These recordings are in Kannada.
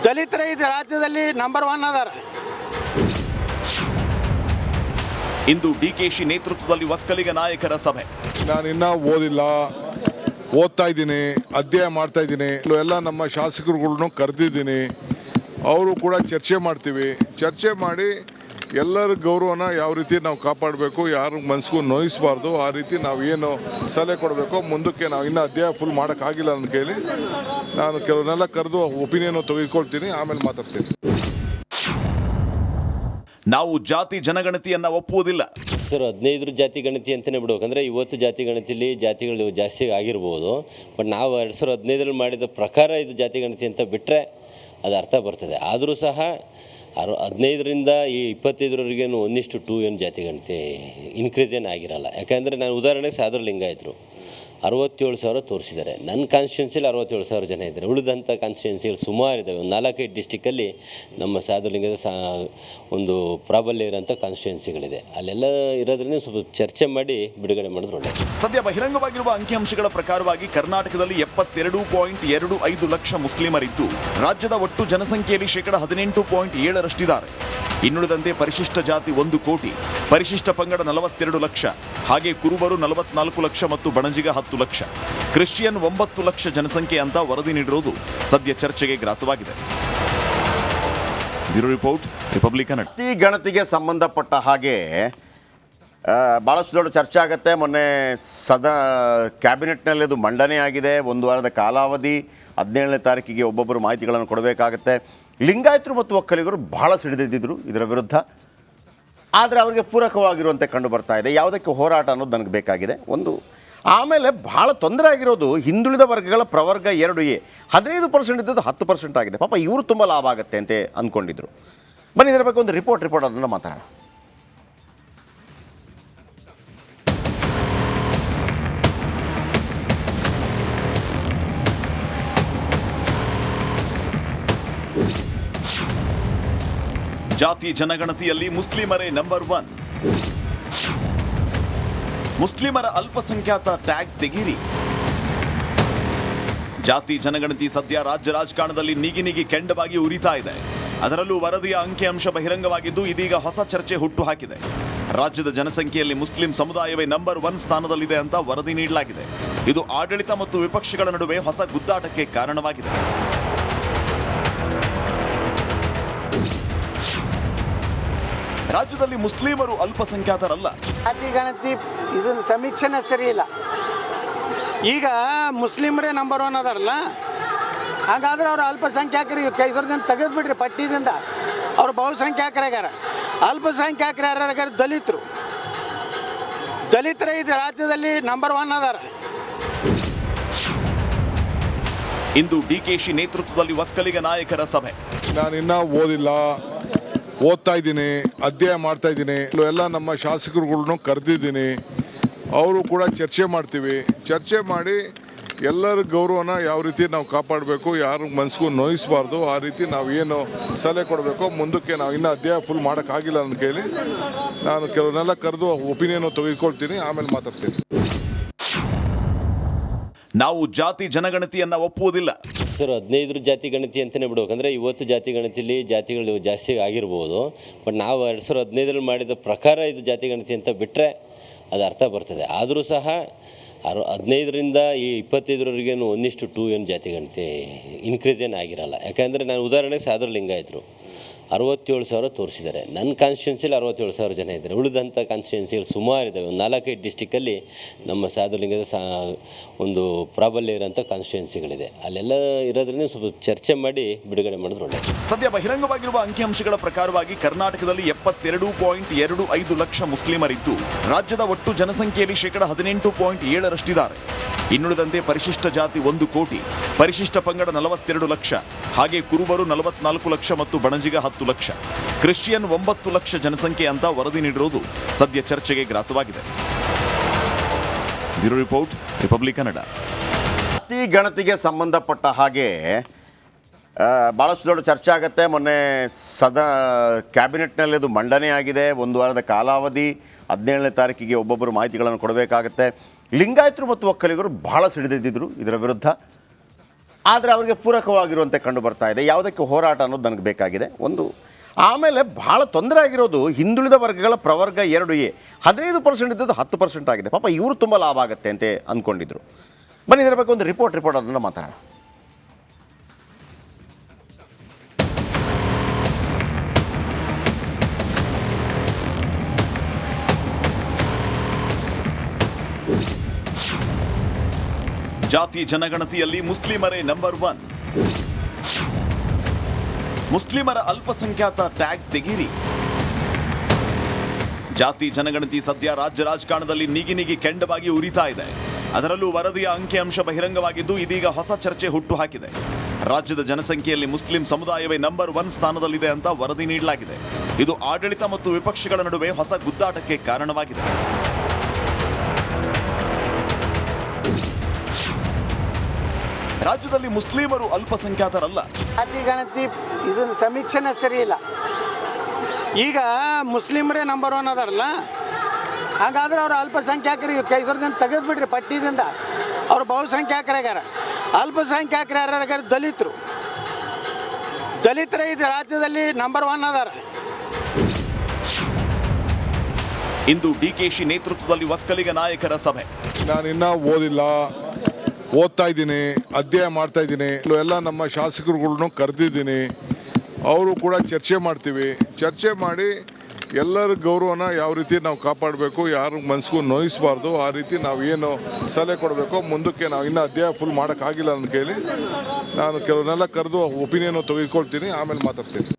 ದಲಿತರ ಈ ರಾಜ್ಯದಲ್ಲಿ ನಂಬರ್ 1 ಅದಾರ. ಇಂದು ಡಿಕೆಶಿ ನೇತೃತ್ವದಲ್ಲಿ ಒಕ್ಕಲಿಗ ನಾಯಕರ ಸಭೆ. ನಾನು ಇನ್ನೂ ಓದ್ತಾ ಇದ್ದೀನಿ, ಅಧ್ಯಯನ ಮಾಡ್ತಾ ಇದ್ದೀನಿ. ಎಲ್ಲ ನಮ್ಮ ಶಾಸಕರುಗಳನ್ನು ಕರೆದಿದ್ದೀನಿ. ಅವರು ಕೂಡ ಚರ್ಚೆ ಮಾಡ್ತೀವಿ. ಚರ್ಚೆ ಮಾಡಿ ಎಲ್ಲರ ಗೌರವನ ಯಾವ ರೀತಿ ನಾವು ಕಾಪಾಡಬೇಕು, ಯಾರು ಮನಸ್ಸಿಗೂ ನೋಯಿಸಬಾರ್ದು, ಆ ರೀತಿ ನಾವು ಏನು ಸಲಹೆ ಕೊಡಬೇಕು. ಮುಂದಕ್ಕೆ ನಾವು ಇನ್ನೂ ಅಧ್ಯಯನ ಫುಲ್ ಮಾಡೋಕ್ಕಾಗಿಲ್ಲ ನನ್ನ ಕೈಲಿ. ನಾನು ಕೆಲವನ್ನೆಲ್ಲ ಕರೆದು ಒಪಿನಿಯನ್ ತೆಗೆದುಕೊಳ್ತೀನಿ, ಆಮೇಲೆ ಮಾತಾಡ್ತೀನಿ. ನಾವು ಜಾತಿ ಜನಗಣತಿಯನ್ನ ಒಪ್ಪುವುದಿಲ್ಲ. ಸರ್ 15 ಜಾತಿ ಗಣತಿ ಅಂತಲೇ ಬಿಡ್ಬೇಕಂದ್ರೆ ಇವತ್ತು ಜಾತಿ ಗಣತಿಯಲ್ಲಿ ಜಾತಿಗಳು ಜಾಸ್ತಿ ಆಗಿರ್ಬೋದು. ಬಟ್ ನಾವು 2015 ಮಾಡಿದ ಪ್ರಕಾರ ಇದು ಜಾತಿ ಗಣತಿ ಅಂತ ಬಿಟ್ಟರೆ ಅದು ಅರ್ಥ ಬರ್ತದೆ. ಆದರೂ ಸಹ 15ರಿಂದ ಈ 25ರವರೆಗೇನು 1:2 ಏನು ಜಾತಿ ಗಣತಿ ಇನ್ಕ್ರೀಸ್ ಏನು ಆಗಿರಲ್ಲ. ಯಾಕಂದರೆ ನಾನು ಉದಾಹರಣೆಗೆ ಸಾದ್ರ ಲಿಂಗಾಯತರು 67,000 ತೋರಿಸಿದ್ದಾರೆ. ನನ್ನ ಕಾನ್ಸ್ಟಿಟ್ಯೂನ್ಸಿಲಿ 67,000 ಜನ ಇದ್ದಾರೆ. ಉಳಿದಂಥ ಕಾನ್ಸ್ಟಿಟ್ಯೂನ್ಸಿಗಳು ಸುಮಾರು ಇದ್ದಾವೆ. ಒಂದು 4-5 ಡಿಸ್ಟಿಕ್ಕಲ್ಲಿ ನಮ್ಮ ಸಾಧುಲಿಂಗದ ಒಂದು ಪ್ರಾಬಲ್ಯ ಇರೋಂಥ ಕಾನ್ಸ್ಟಿಟ್ಯೂನ್ಸಿಗಳಿದೆ. ಅಲ್ಲೆಲ್ಲ ಇರೋದ್ರಿಂದ ಸ್ವಲ್ಪ ಚರ್ಚೆ ಮಾಡಿ ಬಿಡುಗಡೆ ಮಾಡಿದ್ರು ಒಳ್ಳೆಯದು. ಸದ್ಯ ಬಹಿರಂಗವಾಗಿರುವ ಅಂಕಿಅಂಶಗಳ ಪ್ರಕಾರವಾಗಿ ಕರ್ನಾಟಕದಲ್ಲಿ 72.25 ಲಕ್ಷ ಮುಸ್ಲಿಮರಿದ್ದು ರಾಜ್ಯದ ಒಟ್ಟು ಜನಸಂಖ್ಯೆಯಲ್ಲಿ 18.7% ಇನ್ನುಳಿದಂತೆ ಪರಿಶಿಷ್ಟ ಜಾತಿ 1 ಕೋಟಿ, ಪರಿಶಿಷ್ಟ ಪಂಗಡ 42 ಲಕ್ಷ, ಹಾಗೆ ಕುರುಬರು 44 ಲಕ್ಷ ಮತ್ತು ಬಣಜಿಗ 10 ಲಕ್ಷ, ಕ್ರಿಶ್ಚಿಯನ್ 9 ಲಕ್ಷ ಜನಸಂಖ್ಯೆ ಅಂತ ವರದಿ ನೀಡಿರುವುದು ಸದ್ಯ ಚರ್ಚೆಗೆ ಗ್ರಾಸವಾಗಿದೆ. Bureau report, republic Kannada. ಈ ಗಣತಿಗೆ ಸಂಬಂಧಪಟ್ಟ ಹಾಗೆ ಭಾಳಷ್ಟು ದೊಡ್ಡ ಚರ್ಚೆ ಆಗುತ್ತೆ. ಮೊನ್ನೆ ಕ್ಯಾಬಿನೆಟ್ನಲ್ಲಿ ಅದು ಮಂಡನೆ ಆಗಿದೆ. 1 ವಾರದ ಕಾಲಾವಧಿ, 17ನೇ ತಾರೀಕಿಗೆ ಒಬ್ಬೊಬ್ಬರು ಮಾಹಿತಿಗಳನ್ನು ಕೊಡಬೇಕಾಗುತ್ತೆ. ಲಿಂಗಾಯತರು ಮತ್ತು ಒಕ್ಕಲಿಗರು ಬಹಳ ಸಿಡಿದಿದ್ದರು ಇದರ ವಿರುದ್ಧ. ಆದರೆ ಅವರಿಗೆ ಪೂರಕವಾಗಿರುವಂತೆ ಕಂಡು ಬರ್ತಾ ಇದೆ. ಯಾವುದಕ್ಕೆ ಹೋರಾಟ ಅನ್ನೋದು ನನಗೆ ಬೇಕಾಗಿದೆ ಒಂದು. ಆಮೇಲೆ ಭಾಳ ತೊಂದರೆ ಆಗಿರೋದು ಹಿಂದುಳಿದ ವರ್ಗಗಳ ಪ್ರವರ್ಗ 2A 15% ಇದ್ದದ್ದು 10% ಆಗಿದೆ. ಪಾಪ ಇವರು ತುಂಬ ಲಾಭ ಆಗುತ್ತೆ ಅಂತ ಅಂದ್ಕೊಂಡಿದ್ರು. ಬನ್ನಿ ಇದರ ಬಗ್ಗೆ ಒಂದು ರಿಪೋರ್ಟ್ ಅದನ್ನು ಮಾತಾಡೋಣ. ಜಾತಿ ಜನಗಣತಿಯಲ್ಲಿ ಮುಸ್ಲಿಮರೇ ನಂಬರ್ 1. ಮುಸ್ಲಿಮರ ಅಲ್ಪಸಂಖ್ಯಾತ ಟ್ಯಾಗ್ ತೆಗೀರಿ. ಜಾತಿ ಜನಗಣತಿ ಸದ್ಯ ರಾಜ್ಯ ರಾಜಕಾರಣದಲ್ಲಿ ನಿಗಿ ಕೆಂಡವಾಗಿ ಉರಿತಾ ಇದೆ. ಅದರಲ್ಲೂ ವರದಿಯ ಅಂಕಿಅಂಶ ಬಹಿರಂಗವಾಗಿದ್ದು ಇದೀಗ ಹೊಸ ಚರ್ಚೆ ಹುಟ್ಟುಹಾಕಿದೆ. ರಾಜ್ಯದ ಜನಸಂಖ್ಯೆಯಲ್ಲಿ ಮುಸ್ಲಿಂ ಸಮುದಾಯವೇ ನಂಬರ್ 1 ಸ್ಥಾನದಲ್ಲಿದೆ ಅಂತ ವರದಿ ನೀಡಲಾಗಿದೆ. ಇದು ಆಡಳಿತ ಮತ್ತು ವಿಪಕ್ಷಗಳ ನಡುವೆ ಹೊಸ ಗುದ್ದಾಟಕ್ಕೆ ಕಾರಣವಾಗಿದೆ. ರಾಜ್ಯದಲ್ಲಿ ಮುಸ್ಲಿಮರು ಅಲ್ಪಸಂಖ್ಯಾತರಲ್ಲ. ಜಾತಿ ಗಣತಿ ಇದನ್ನ ಸಮೀಕ್ಷೆನೇ ಸರಿ ಇಲ್ಲ. ಈಗ ಮುಸ್ಲಿಮರೇ ನಂಬರ್ 1 ಅದಾರಲ್ಲ, ಹಾಗಾದ್ರೆ ಅವರು ಅಲ್ಪಸಂಖ್ಯಾತರು ಇದರಿಂದ ತೆಗೆದುಬಿಡ್ರಿ ಪಟ್ಟಿದಿಂದ. ಅವರು ಬಹುಸಂಖ್ಯಾತರಾಗ್ಯಾರ. ಅಲ್ಪಸಂಖ್ಯಾತರು ಯಾರ್ಯಾರ? ದಲಿತರ ಈ ರಾಜ್ಯದಲ್ಲಿ ನಂಬರ್ 1 ಅದಾರ. ಇಂದು ಡಿಕೆಶಿ ನೇತೃತ್ವದಲ್ಲಿ ಒಕ್ಕಲಿಗ ನಾಯಕರ ಸಭೆ. ನಾನು ಇನ್ನೂ ಓದ್ತಾ ಇದ್ದೀನಿ, ಅಧ್ಯಯನ ಮಾಡ್ತಾ ಇದ್ದೀನಿ. ಎಲ್ಲ ನಮ್ಮ ಶಾಸಕರುಗಳನ್ನು ಕರೆದಿದ್ದೀನಿ. ಅವರು ಕೂಡ ಚರ್ಚೆ ಮಾಡ್ತೀವಿ. ಚರ್ಚೆ ಮಾಡಿ ಎಲ್ಲರ ಗೌರವನ ಯಾವ ರೀತಿ ನಾವು ಕಾಪಾಡಬೇಕು, ಯಾರು ಮನಸ್ಸಿಗೂ ನೋಯಿಸಬಾರ್ದು, ಆ ರೀತಿ ನಾವು ಏನು ಸಲಹೆ ಕೊಡಬೇಕು. ಮುಂದಕ್ಕೆ ನಾವು ಇನ್ನೂ ಅಧ್ಯಯನ ಫುಲ್ ಮಾಡೋಕ್ಕಾಗಿಲ್ಲ ನನ್ನ ಕೈಲಿ. ನಾನು ಕೆಲವನ್ನೆಲ್ಲ ಕರೆದು ಒಪಿನಿಯನ್ ತೆಗೆದುಕೊಳ್ತೀನಿ, ಆಮೇಲೆ ಮಾತಾಡ್ತೀನಿ. ನಾವು ಜಾತಿ ಜನಗಣತಿಯನ್ನ ಒಪ್ಪುವುದಿಲ್ಲ. ಸರ್ 15 ಜಾತಿ ಗಣತಿ ಅಂತಲೇ ಬಿಡ್ಬೇಕಂದ್ರೆ ಇವತ್ತು ಜಾತಿ ಗಣತಿಯಲ್ಲಿ ಜಾತಿಗಳು ಜಾಸ್ತಿ ಆಗಿರ್ಬೋದು. ಬಟ್ ನಾವು 2015 ಮಾಡಿದ ಪ್ರಕಾರ ಇದು ಜಾತಿ ಗಣತಿ ಅಂತ ಬಿಟ್ಟರೆ ಅದು ಅರ್ಥ ಬರ್ತದೆ. ಆದರೂ ಸಹ 15ರಿಂದ ಈ 25ರವರೆಗೇನು 1:2 ಏನು ಜಾತಿ ಗಣತಿ ಇನ್ಕ್ರೀಸ್ ಏನು ಆಗಿರಲ್ಲ. ಯಾಕಂದರೆ ನಾನು ಉದಾಹರಣೆಗೆ ಸಾದ್ರ ಲಿಂಗಾಯತರು 67,000 ತೋರಿಸಿದ್ದಾರೆ. ನನ್ನ ಕಾನ್ಸ್ಟಿಟ್ಯೂನ್ಸಿಲಿ 67,000 ಜನ ಇದ್ದಾರೆ. ಉಳಿದಂಥ ಕಾನ್ಸ್ಟಿಟ್ಯೂನ್ಸಿಗಳು ಸುಮಾರು ಇದ್ದಾವೆ. ಒಂದು 4-5 ಡಿಸ್ಟಿಕ್ಕಲ್ಲಿ ನಮ್ಮ ಸಾಧುಲಿಂಗದ ಒಂದು ಪ್ರಾಬಲ್ಯ ಇರೋಂಥ ಕಾನ್ಸ್ಟಿಟ್ಯೂನ್ಸಿಗಳಿದೆ. ಅಲ್ಲೆಲ್ಲ ಇರೋದ್ರಿಂದ ಸ್ವಲ್ಪ ಚರ್ಚೆ ಮಾಡಿ ಬಿಡುಗಡೆ ಮಾಡಿದ್ರು ಒಳ್ಳೆಯದು. ಸದ್ಯ ಬಹಿರಂಗವಾಗಿರುವ ಅಂಕಿಅಂಶಗಳ ಪ್ರಕಾರವಾಗಿ ಕರ್ನಾಟಕದಲ್ಲಿ 72.25 ಲಕ್ಷ ಮುಸ್ಲಿಮರಿದ್ದು ರಾಜ್ಯದ ಒಟ್ಟು ಜನಸಂಖ್ಯೆಯಲ್ಲಿ 18.7% ಇನ್ನುಳಿದಂತೆ ಪರಿಶಿಷ್ಟ ಜಾತಿ 1 ಕೋಟಿ, ಪರಿಶಿಷ್ಟ ಪಂಗಡ 42 ಲಕ್ಷ, ಹಾಗೆ ಕುರುಬರು 44 ಲಕ್ಷ ಮತ್ತು ಬಣಜಿಗ 10 ಲಕ್ಷ, ಕ್ರಿಶ್ಚಿಯನ್ 9 ಲಕ್ಷ ಜನಸಂಖ್ಯೆ ಅಂತ ವರದಿ ನೀಡಿರುವುದು ಸದ್ಯ ಚರ್ಚೆಗೆ ಗ್ರಾಸವಾಗಿದೆ. Bureau report, republic Kannada. ಈ ಗಣತಿಗೆ ಸಂಬಂಧಪಟ್ಟ ಹಾಗೆ ಭಾಳಷ್ಟು ದೊಡ್ಡ ಚರ್ಚೆ ಆಗುತ್ತೆ. ಮೊನ್ನೆ ಕ್ಯಾಬಿನೆಟ್ನಲ್ಲಿ ಅದು ಮಂಡನೆ ಆಗಿದೆ. 1 ವಾರದ ಕಾಲಾವಧಿ, 17ನೇ ತಾರೀಕಿಗೆ ಒಬ್ಬೊಬ್ಬರು ಮಾಹಿತಿಗಳನ್ನು ಕೊಡಬೇಕಾಗುತ್ತೆ. ಲಿಂಗಾಯತರು ಮತ್ತು ಒಕ್ಕಲಿಗರು ಬಹಳ ಸಿಡಿದಿದ್ದರು ಇದರ ವಿರುದ್ಧ. ಆದರೆ ಅವರಿಗೆ ಪೂರಕವಾಗಿರುವಂತೆ ಕಂಡು ಬರ್ತಾ ಇದೆ. ಯಾವುದಕ್ಕೆ ಹೋರಾಟ ಅನ್ನೋದು ನನಗೆ ಬೇಕಾಗಿದೆ ಒಂದು. ಆಮೇಲೆ ಭಾಳ ತೊಂದರೆ ಆಗಿರೋದು ಹಿಂದುಳಿದ ವರ್ಗಗಳ ಪ್ರವರ್ಗ 2A 15% ಇದ್ದದ್ದು 10% ಆಗಿದೆ. ಪಾಪ ಇವರು ತುಂಬ ಲಾಭ ಆಗುತ್ತೆ ಅಂತ ಅಂದ್ಕೊಂಡಿದ್ರು. ಬನ್ನಿ ಇದರ ಬಗ್ಗೆ ಒಂದು ರಿಪೋರ್ಟ್ ಅದನ್ನು ಮಾತಾಡೋಣ. ಜಾತಿ ಜನಗಣತಿಯಲ್ಲಿ ಮುಸ್ಲಿಮರೇ ನಂಬರ್ 1. ಮುಸ್ಲಿಮರ ಅಲ್ಪಸಂಖ್ಯಾತ ಟ್ಯಾಗ್ ತೆಗೀರಿ. ಜಾತಿ ಜನಗಣತಿ ಸದ್ಯ ರಾಜ್ಯ ರಾಜಕಾರಣದಲ್ಲಿ ನಿಗಿ ಕೆಂಡವಾಗಿ ಉರಿತಾ ಇದೆ. ಅದರಲ್ಲೂ ವರದಿಯ ಅಂಕಿಅಂಶ ಬಹಿರಂಗವಾಗಿದ್ದು ಇದೀಗ ಹೊಸ ಚರ್ಚೆ ಹುಟ್ಟು ಹಾಕಿದೆ. ರಾಜ್ಯದ ಜನಸಂಖ್ಯೆಯಲ್ಲಿ ಮುಸ್ಲಿಂ ಸಮುದಾಯವೇ ನಂಬರ್ 1 ಸ್ಥಾನದಲ್ಲಿದೆ ಅಂತ ವರದಿ ನೀಡಲಾಗಿದೆ. ಇದು ಆಡಳಿತ ಮತ್ತು ವಿಪಕ್ಷಗಳ ನಡುವೆ ಹೊಸ ಗುದ್ದಾಟಕ್ಕೆ ಕಾರಣವಾಗಿದೆ. ರಾಜ್ಯದಲ್ಲಿ ಮುಸ್ಲಿಮರು ಅಲ್ಪಸಂಖ್ಯಾತರಲ್ಲ. ಜಾತಿ ಗಣತಿ ಇದನ್ನ ಸಮೀಕ್ಷೆನೇ ಸರಿ ಇಲ್ಲ. ಈಗ ಮುಸ್ಲಿಮರೇ ನಂಬರ್ 1 ಅದಾರಲ್ಲ, ಹಾಗಾದ್ರೆ ಅವ್ರು ಅಲ್ಪಸಂಖ್ಯಾತರಿಗೆ ಇದ್ರದಿಂದ ತೆಗೆದುಬಿಡ್ರಿ ಪಟ್ಟಿದಿಂದ. ಅವ್ರು ಬಹುಸಂಖ್ಯಾತರಾಗ್ಯಾರ. ಅಲ್ಪಸಂಖ್ಯಾತರು ಯಾರ್ಯಾರ? ದಲಿತರೇ ಇದು ರಾಜ್ಯದಲ್ಲಿ ನಂಬರ್ 1 ಅದಾರ. ಇಂದು ಡಿಕೆಶಿ ನೇತೃತ್ವದಲ್ಲಿ ಒಕ್ಕಲಿಗ ನಾಯಕರ ಸಭೆ. ನಾನಿನ್ನ ಓದಿಲ್ಲ, ಓದ್ತಾ ಇದ್ದೀನಿ, ಅಧ್ಯಯನ ಮಾಡ್ತಾ ಇದ್ದೀನಿ. ಎಲ್ಲ ನಮ್ಮ ಶಾಸಕರುಗಳ್ನು ಕರೆದಿದ್ದೀನಿ. ಅವರು ಕೂಡ ಚರ್ಚೆ ಮಾಡ್ತೀವಿ. ಚರ್ಚೆ ಮಾಡಿ ಎಲ್ಲರ ಗೌರವನ ಯಾವ ರೀತಿ ನಾವು ಕಾಪಾಡಬೇಕು, ಯಾರು ಮನಸ್ಸಿಗೂ ನೋಯಿಸಬಾರ್ದು, ಆ ರೀತಿ ನಾವು ಏನು ಸಲಹೆ ಕೊಡಬೇಕು. ಮುಂದಕ್ಕೆ ನಾವು ಇನ್ನೂ ಅಧ್ಯಯನ ಫುಲ್ ಮಾಡೋಕ್ಕಾಗಿಲ್ಲ ನನ್ನ ಕೈಲಿ. ನಾನು ಕೆಲವನ್ನೆಲ್ಲ ಕರೆದು ಒಪಿನಿಯನ್ ತೆಗೆದುಕೊಳ್ತೀನಿ, ಆಮೇಲೆ ಮಾತಾಡ್ತೀನಿ.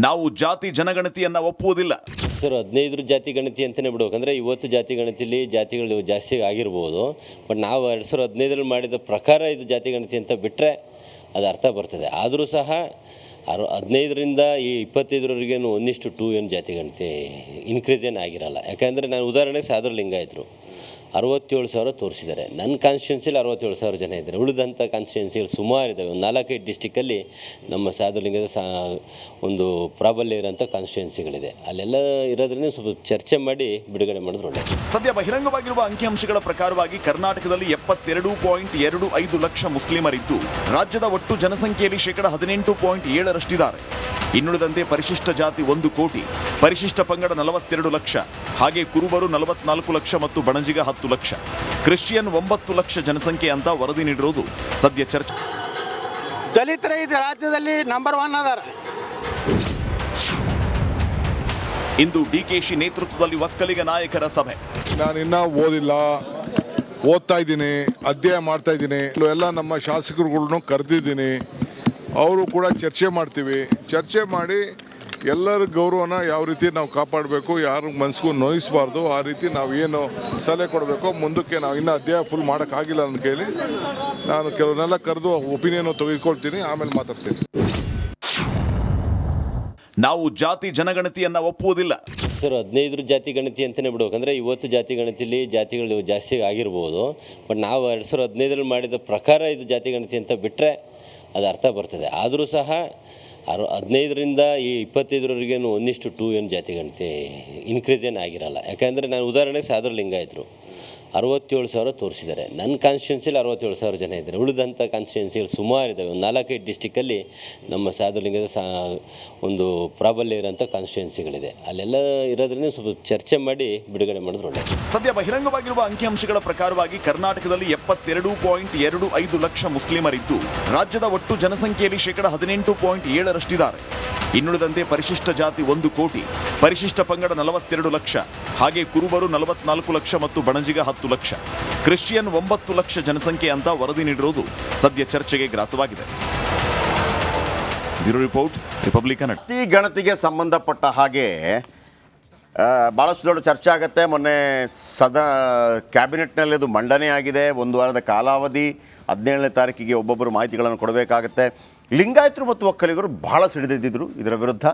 ನಾವು ಜಾತಿ ಜನಗಣತಿಯನ್ನ ಒಪ್ಪುವುದಿಲ್ಲ. ಸರ್ 15 ಜಾತಿ ಗಣತಿ ಅಂತಲೇ ಬಿಡ್ಬೇಕು. ಅಂದರೆ ಇವತ್ತು ಜಾತಿ ಗಣತಿಲಿ ಜಾತಿಗಳು ಜಾಸ್ತಿ ಆಗಿರ್ಬೋದು, ಬಟ್ ನಾವು 2015 ಮಾಡಿದ ಪ್ರಕಾರ ಇದು ಜಾತಿ ಗಣತಿ ಅಂತ ಬಿಟ್ಟರೆ ಅದು ಅರ್ಥ ಬರ್ತದೆ. ಆದರೂ ಸಹ 15ರಿಂದ ಈ 25ರವರೆಗೇನು 1:2 ಏನು ಜಾತಿ ಗಣತಿ ಇನ್ಕ್ರೀಸ್ ಏನು ಆಗಿರಲ್ಲ. ಯಾಕಂದರೆ ನಾನು ಉದಾಹರಣೆಗೆ ಸಾದ್ರ ಲಿಂಗಾಯತರು 67,000 ತೋರಿಸಿದ್ದಾರೆ. ನನ್ನ ಕಾನ್ಸ್ಟಿಟ್ಯೂನ್ಸಿಲಿ 67,000 ಜನ ಇದ್ದಾರೆ. ಉಳಿದಂಥ ಕಾನ್ಸ್ಟಿಟ್ಯೂನ್ಸಿಗಳು ಸುಮಾರು ಇದ್ದಾವೆ. ಒಂದು 4-5 ಡಿಸ್ಟಿಕ್ಕಲ್ಲಿ ನಮ್ಮ ಸಾಧುಲಿಂಗದ ಒಂದು ಪ್ರಾಬಲ್ಯ ಇರೋಂಥ ಕಾನ್ಸ್ಟಿಟ್ಯೂನ್ಸಿಗಳಿದೆ. ಅಲ್ಲೆಲ್ಲ ಇರೋದ್ರಿಂದ ಸ್ವಲ್ಪ ಚರ್ಚೆ ಮಾಡಿ ಬಿಡುಗಡೆ ಮಾಡಿದ್ರು ಒಳ್ಳೆಯದು. ಸದ್ಯ ಬಹಿರಂಗವಾಗಿರುವ ಅಂಕಿಅಂಶಗಳ ಪ್ರಕಾರವಾಗಿ ಕರ್ನಾಟಕದಲ್ಲಿ 72.25 ಲಕ್ಷ ಮುಸ್ಲಿಮರಿದ್ದು ರಾಜ್ಯದ ಒಟ್ಟು ಜನಸಂಖ್ಯೆಯಲ್ಲಿ 18.7% ಇನ್ನುಳಿದಂತೆ ಪರಿಶಿಷ್ಟ ಜಾತಿ 1 ಕೋಟಿ, ಪರಿಶಿಷ್ಟ ಪಂಗಡ 42 ಲಕ್ಷ, ಹಾಗೆ ಕುರುಬರು 44 ಲಕ್ಷ ಮತ್ತು ಬಣಜಿಗ 10 ಲಕ್ಷ, ಕ್ರಿಶ್ಚಿಯನ್ 9 ಲಕ್ಷ ಜನಸಂಖ್ಯೆ ಅಂತ ವರದಿ ನೀಡಿರುವುದು ಸದ್ಯ ಚರ್ಚೆ. ದಲಿತರೇ ಇದು ರಾಜ್ಯದಲ್ಲಿ ನಂಬರ್ 1 ಅದಾರ. ಇಂದು ಡಿಕೆಶಿ ನೇತೃತ್ವದಲ್ಲಿ ಒಕ್ಕಲಿಗ ನಾಯಕರ ಸಭೆ. ನಾನಿನ್ನ ಓದಿಲ್ಲ, ಓದ್ತಾ ಇದ್ದೀನಿ, ಅಧ್ಯಯನ ಮಾಡ್ತಾ ಇದ್ದೀನಿ. ಎಲ್ಲ ನಮ್ಮ ಶಾಸಕರುಗಳ್ನು ಕರೆದಿದ್ದೀನಿ. ಅವರು ಕೂಡ ಚರ್ಚೆ ಮಾಡ್ತೀವಿ. ಚರ್ಚೆ ಮಾಡಿ ಎಲ್ಲರ ಗೌರವನ ಯಾವ ರೀತಿ ನಾವು ಕಾಪಾಡಬೇಕು, ಯಾರು ಮನಸ್ಸಿಗೂ ನೋಯಿಸಬಾರ್ದು, ಆ ರೀತಿ ನಾವು ಏನು ಸಲಹೆ ಕೊಡಬೇಕು. ಮುಂದಕ್ಕೆ ನಾವು ಇನ್ನೂ ಅಧ್ಯಯನ ಫುಲ್ ಮಾಡೋಕ್ಕಾಗಿಲ್ಲ ನನ್ನ ಕೈಲಿ. ನಾನು ಕೆಲವನ್ನೆಲ್ಲ ಕರೆದು ಒಪಿನಿಯನ್ ತೆಗೆದುಕೊಳ್ತೀನಿ, ಆಮೇಲೆ ಮಾತಾಡ್ತೀನಿ. ನಾವು ಜಾತಿ ಜನಗಣತಿಯನ್ನ ಒಪ್ಪುವುದಿಲ್ಲ. ಸರ್ 15 ಜಾತಿ ಗಣತಿ ಅಂತಲೇ ಬಿಡ್ಬೇಕು. ಅಂದರೆ ಇವತ್ತು ಜಾತಿ ಗಣತಿಲಿ ಜಾತಿಗಳು ಜಾಸ್ತಿ ಆಗಿರ್ಬೋದು, ಬಟ್ ನಾವು 2015 ಮಾಡಿದ ಪ್ರಕಾರ ಇದು ಜಾತಿ ಗಣತಿ ಅಂತ ಬಿಟ್ಟರೆ ಅದು ಅರ್ಥ ಬರ್ತದೆ. ಆದರೂ ಸಹ 15ರಿಂದ ಈ 25ರವರೆಗೇನು 1:2 ಏನು ಜಾತಿ ಗಣತಿ ಇನ್ಕ್ರೀಸ್ ಏನು ಆಗಿರಲ್ಲ. ಯಾಕಂದರೆ ನಾನು ಉದಾಹರಣೆಗೆ ಸಾದ್ರ ಲಿಂಗಾಯತರು 67,000 ತೋರಿಸಿದ್ದಾರೆ. ನನ್ನ ಕಾನ್ಸ್ಟಿಟ್ಯೂನ್ಸಿಲಿ 67,000 ಜನ ಇದ್ದಾರೆ. ಉಳಿದಂಥ ಕಾನ್ಸ್ಟಿಟ್ಯೂನ್ಸಿಗಳು ಸುಮಾರು ಇದ್ದಾವೆ. ಒಂದು 4-5 ಡಿಸ್ಟಿಕ್ಕಲ್ಲಿ ನಮ್ಮ ಸಾಧುಲಿಂಗದ ಒಂದು ಪ್ರಾಬಲ್ಯ ಇರೋಂಥ ಕಾನ್ಸ್ಟಿಟ್ಯೂನ್ಸಿಗಳಿದೆ. ಅಲ್ಲೆಲ್ಲ ಇರೋದ್ರಿಂದ ಸ್ವಲ್ಪ ಚರ್ಚೆ ಮಾಡಿ ಬಿಡುಗಡೆ ಮಾಡಿದ್ರು ಒಳ್ಳೆಯದು. ಸದ್ಯ ಬಹಿರಂಗವಾಗಿರುವ ಅಂಕಿಅಂಶಗಳ ಪ್ರಕಾರವಾಗಿ ಕರ್ನಾಟಕದಲ್ಲಿ 72.25 ಲಕ್ಷ ಮುಸ್ಲಿಮರಿದ್ದು ರಾಜ್ಯದ ಒಟ್ಟು ಜನಸಂಖ್ಯೆಯಲ್ಲಿ 18.7% ಇನ್ನುಳಿದಂತೆ ಪರಿಶಿಷ್ಟ ಜಾತಿ 1 ಕೋಟಿ, ಪರಿಶಿಷ್ಟ ಪಂಗಡ 42 ಲಕ್ಷ, ಹಾಗೆ ಕುರುಬರು 44 ಲಕ್ಷ ಮತ್ತು ಬಣಜಿಗ 10 ಲಕ್ಷ, ಕ್ರಿಶ್ಚಿಯನ್ 9 ಲಕ್ಷ ಜನಸಂಖ್ಯೆ ಅಂತ ವರದಿ ನೀಡಿರುವುದು ಸದ್ಯ ಚರ್ಚೆಗೆ ಗ್ರಾಸವಾಗಿದೆ. Bureau report, republic Kannada. ಈ ಗಣತಿಗೆ ಸಂಬಂಧಪಟ್ಟ ಹಾಗೆ ಭಾಳಷ್ಟು ದೊಡ್ಡ ಚರ್ಚೆ ಆಗುತ್ತೆ. ಮೊನ್ನೆ ಕ್ಯಾಬಿನೆಟ್ನಲ್ಲಿ ಅದು ಮಂಡನೆ ಆಗಿದೆ. 1 ವಾರದ ಕಾಲಾವಧಿ, 17ನೇ ತಾರೀಕಿಗೆ ಒಬ್ಬೊಬ್ಬರು ಮಾಹಿತಿಗಳನ್ನು ಕೊಡಬೇಕಾಗುತ್ತೆ. ಲಿಂಗಾಯತರು ಮತ್ತು ಒಕ್ಕಲಿಗರು ಬಹಳ ಸಿಡಿದಿದ್ದರು ಇದರ ವಿರುದ್ಧ.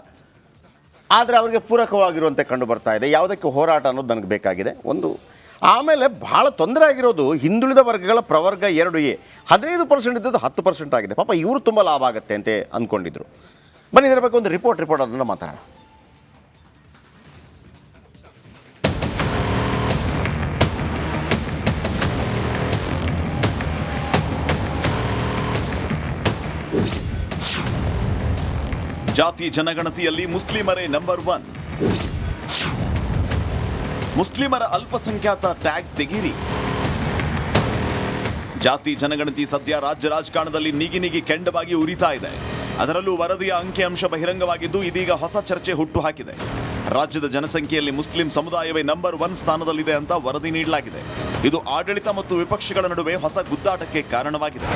ಆದರೆ ಅವರಿಗೆ ಪೂರಕವಾಗಿರುವಂತೆ ಕಂಡು ಬರ್ತಾ ಇದೆ. ಯಾವುದಕ್ಕೆ ಹೋರಾಟ ಅನ್ನೋದು ನನಗೆ ಬೇಕಾಗಿದೆ ಒಂದು. ಆಮೇಲೆ ಭಾಳ ತೊಂದರೆ ಆಗಿರೋದು ಹಿಂದುಳಿದ ವರ್ಗಗಳ ಪ್ರವರ್ಗ 2A 15% ಇದ್ದದ್ದು 10% ಆಗಿದೆ. ಪಾಪ ಇವರು ತುಂಬ ಲಾಭ ಆಗುತ್ತೆ ಅಂತ ಅಂದ್ಕೊಂಡಿದ್ರು. ಬನ್ನಿ ಇದರ ಬಗ್ಗೆ ಒಂದು ರಿಪೋರ್ಟ್ ಅದನ್ನು ಮಾತಾಡೋಣ. ಜಾತಿ ಜನಗಣತಿಯಲ್ಲಿ ಮುಸ್ಲಿಮರೇ ನಂಬರ್ 1. ಮುಸ್ಲಿಮರ ಅಲ್ಪಸಂಖ್ಯಾತ ಟ್ಯಾಗ್ ತೆಗೀರಿ. ಜಾತಿ ಜನಗಣತಿ ಸದ್ಯ ರಾಜ್ಯ ರಾಜಕಾರಣದಲ್ಲಿ ನಿಗಿ ಕೆಂಡವಾಗಿ ಉರಿತಾ ಇದೆ. ಅದರಲ್ಲೂ ವರದಿಯ ಅಂಕಿಅಂಶ ಬಹಿರಂಗವಾಗಿದ್ದು ಇದೀಗ ಹೊಸ ಚರ್ಚೆ ಹುಟ್ಟುಹಾಕಿದೆ. ರಾಜ್ಯದ ಜನಸಂಖ್ಯೆಯಲ್ಲಿ ಮುಸ್ಲಿಂ ಸಮುದಾಯವೇ ನಂಬರ್ 1 ಸ್ಥಾನದಲ್ಲಿದೆ ಅಂತ ವರದಿ ನೀಡಲಾಗಿದೆ. ಇದು ಆಡಳಿತ ಮತ್ತು ವಿಪಕ್ಷಗಳ ನಡುವೆ ಹೊಸ ಗುದ್ದಾಟಕ್ಕೆ ಕಾರಣವಾಗಿದೆ.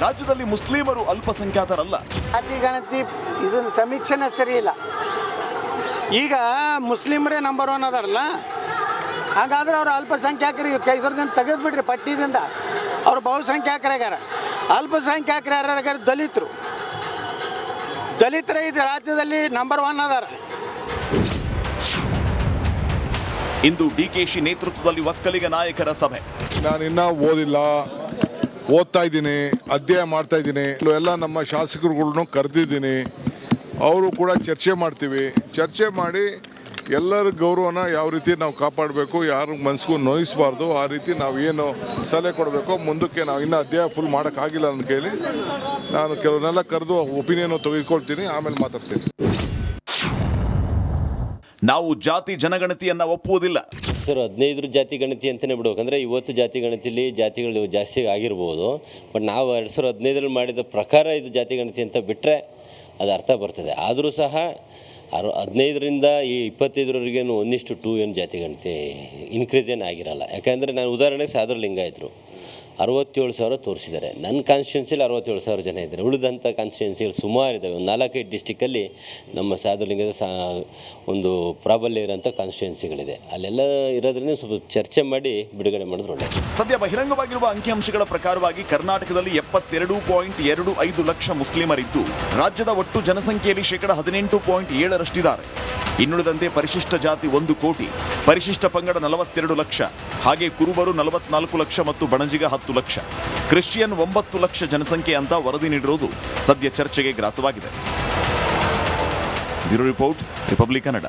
ರಾಜ್ಯದಲ್ಲಿ ಮುಸ್ಲಿಮರು ಅಲ್ಪಸಂಖ್ಯಾತರಲ್ಲ. ಜಾತಿ ಗಣತಿ ಇದನ್ನ ಸಮೀಕ್ಷೆನೇ ಸರಿ ಇಲ್ಲ. ಈಗ ಮುಸ್ಲಿಮರೇ ನಂಬರ್ 1 ಅದಾರಲ್ಲ, ಹಾಗಾದ್ರೆ ಅವರು ಅಲ್ಪಸಂಖ್ಯಾತರು ಇದ್ರದಿಂದ ತೆಗೆದುಬಿಡ್ರಿ ಪಟ್ಟಿದಿಂದ. ಅವರು ಬಹುಸಂಖ್ಯಾತರಾಗ್ಯಾರ. ಅಲ್ಪಸಂಖ್ಯಾತರು ಯಾರ್ಯಾರ? ದಲಿತರೇ ಇದು ರಾಜ್ಯದಲ್ಲಿ ನಂಬರ್ 1 ಅದಾರ. ಇಂದು ಡಿಕೆಶಿ ನೇತೃತ್ವದಲ್ಲಿ ಒಕ್ಕಲಿಗ ನಾಯಕರ ಸಭೆ. ನಾನಿನ್ನ ಓದಿಲ್ಲ, ಓದ್ತಾ ಇದ್ದೀನಿ, ಅಧ್ಯಯನ ಮಾಡ್ತಾ ಇದ್ದೀನಿ. ಎಲ್ಲ ನಮ್ಮ ಶಾಸಕರುಗಳ್ನು ಕರೆದಿದ್ದೀನಿ. ಅವರು ಕೂಡ ಚರ್ಚೆ ಮಾಡ್ತೀವಿ. ಚರ್ಚೆ ಮಾಡಿ ಎಲ್ಲರ ಗೌರವನ ಯಾವ ರೀತಿ ನಾವು ಕಾಪಾಡಬೇಕು, ಯಾರ ಮನಸ್ಸಿಗೂ ನೋಯಿಸಬಾರ್ದು, ಆ ರೀತಿ ನಾವು ಏನು ಸಲಹೆ ಕೊಡಬೇಕು. ಮುಂದಕ್ಕೆ ನಾವು ಇನ್ನೂ ಅಧ್ಯಯನ ಫುಲ್ ಮಾಡೋಕ್ಕಾಗಿಲ್ಲ ನನ್ನ ಕೈಲಿ. ನಾನು ಕೆಲವನ್ನೆಲ್ಲ ಕರೆದು ಒಪಿನಿಯನ್ ತೆಗೆದುಕೊಳ್ತೀನಿ, ಆಮೇಲೆ ಮಾತಾಡ್ತೀನಿ. ನಾವು ಜಾತಿ ಜನಗಣತಿಯನ್ನ ಒಪ್ಪುವುದಿಲ್ಲ. ಸರ್ 15 ಜಾತಿ ಗಣತಿ ಅಂತಲೇ ಬಿಡ್ಬೇಕಂದ್ರೆ ಇವತ್ತು ಜಾತಿ ಗಣತಿಲಿ ಜಾತಿಗಳು ಜಾಸ್ತಿ ಆಗಿರ್ಬೋದು. ಬಟ್ ನಾವು 2015 ಮಾಡಿದ ಪ್ರಕಾರ ಇದು ಜಾತಿ ಗಣತಿ ಅಂತ ಬಿಟ್ಟರೆ ಅದು ಅರ್ಥ ಬರ್ತದೆ. ಆದರೂ ಸಹ 15ರಿಂದ ಈ 25ರವರೆಗೇನು 1:2 ಏನು ಜಾತಿ ಗಣತಿ ಇನ್ಕ್ರೀಸ್ ಏನು ಆಗಿರಲ್ಲ. ಯಾಕಂದರೆ ನಾನು ಉದಾಹರಣೆಗೆ ಸಾದ್ರ ಲಿಂಗಾಯತರು 67,000 ತೋರಿಸಿದ್ದಾರೆ. ನನ್ನ ಕಾನ್ಸ್ಟಿಟ್ಯೂನ್ಸಿಲಿ 67,000 ಜನ ಇದ್ದಾರೆ. ಉಳಿದಂಥ ಕಾನ್ಸ್ಟಿಟ್ಯೂನ್ಸಿಗಳು ಸುಮಾರು ಇದ್ದಾವೆ. ಒಂದು 4-5 ಡಿಸ್ಟಿಕ್ಕಲ್ಲಿ ನಮ್ಮ ಸಾಧುಲಿಂಗದ ಒಂದು ಪ್ರಾಬಲ್ಯ ಇರೋಂಥ ಕಾನ್ಸ್ಟಿಟ್ಯೂನ್ಸಿಗಳಿದೆ. ಅಲ್ಲೆಲ್ಲ ಇರೋದ್ರಿಂದ ಸ್ವಲ್ಪ ಚರ್ಚೆ ಮಾಡಿ ಬಿಡುಗಡೆ ಮಾಡಿದ್ರು ಒಳ್ಳೆ. ಸದ್ಯ ಬಹಿರಂಗವಾಗಿರುವ ಅಂಕಿಅಂಶಗಳ ಪ್ರಕಾರವಾಗಿ ಕರ್ನಾಟಕದಲ್ಲಿ 72.25 ಲಕ್ಷ ಮುಸ್ಲಿಮರಿದ್ದು ರಾಜ್ಯದ ಒಟ್ಟು ಜನಸಂಖ್ಯೆಯಲ್ಲಿ 18.7% ಇನ್ನುಳಿದಂತೆ ಪರಿಶಿಷ್ಟ ಜಾತಿ 1 ಕೋಟಿ, ಪರಿಶಿಷ್ಟ ಪಂಗಡ 42 ಲಕ್ಷ, ಹಾಗೆ ಕುರುಬರು 44 ಲಕ್ಷ ಮತ್ತು ಬಣಜಿಗ 10 ಲಕ್ಷ, ಕ್ರಿಶ್ಚಿಯನ್ 9 ಲಕ್ಷ ಜನಸಂಖ್ಯೆ ಅಂತ ವರದಿ ನೀಡಿರುವುದು ಸದ್ಯ ಚರ್ಚೆಗೆ ಗ್ರಾಸವಾಗಿದೆ. Bureau report, republic Kannada.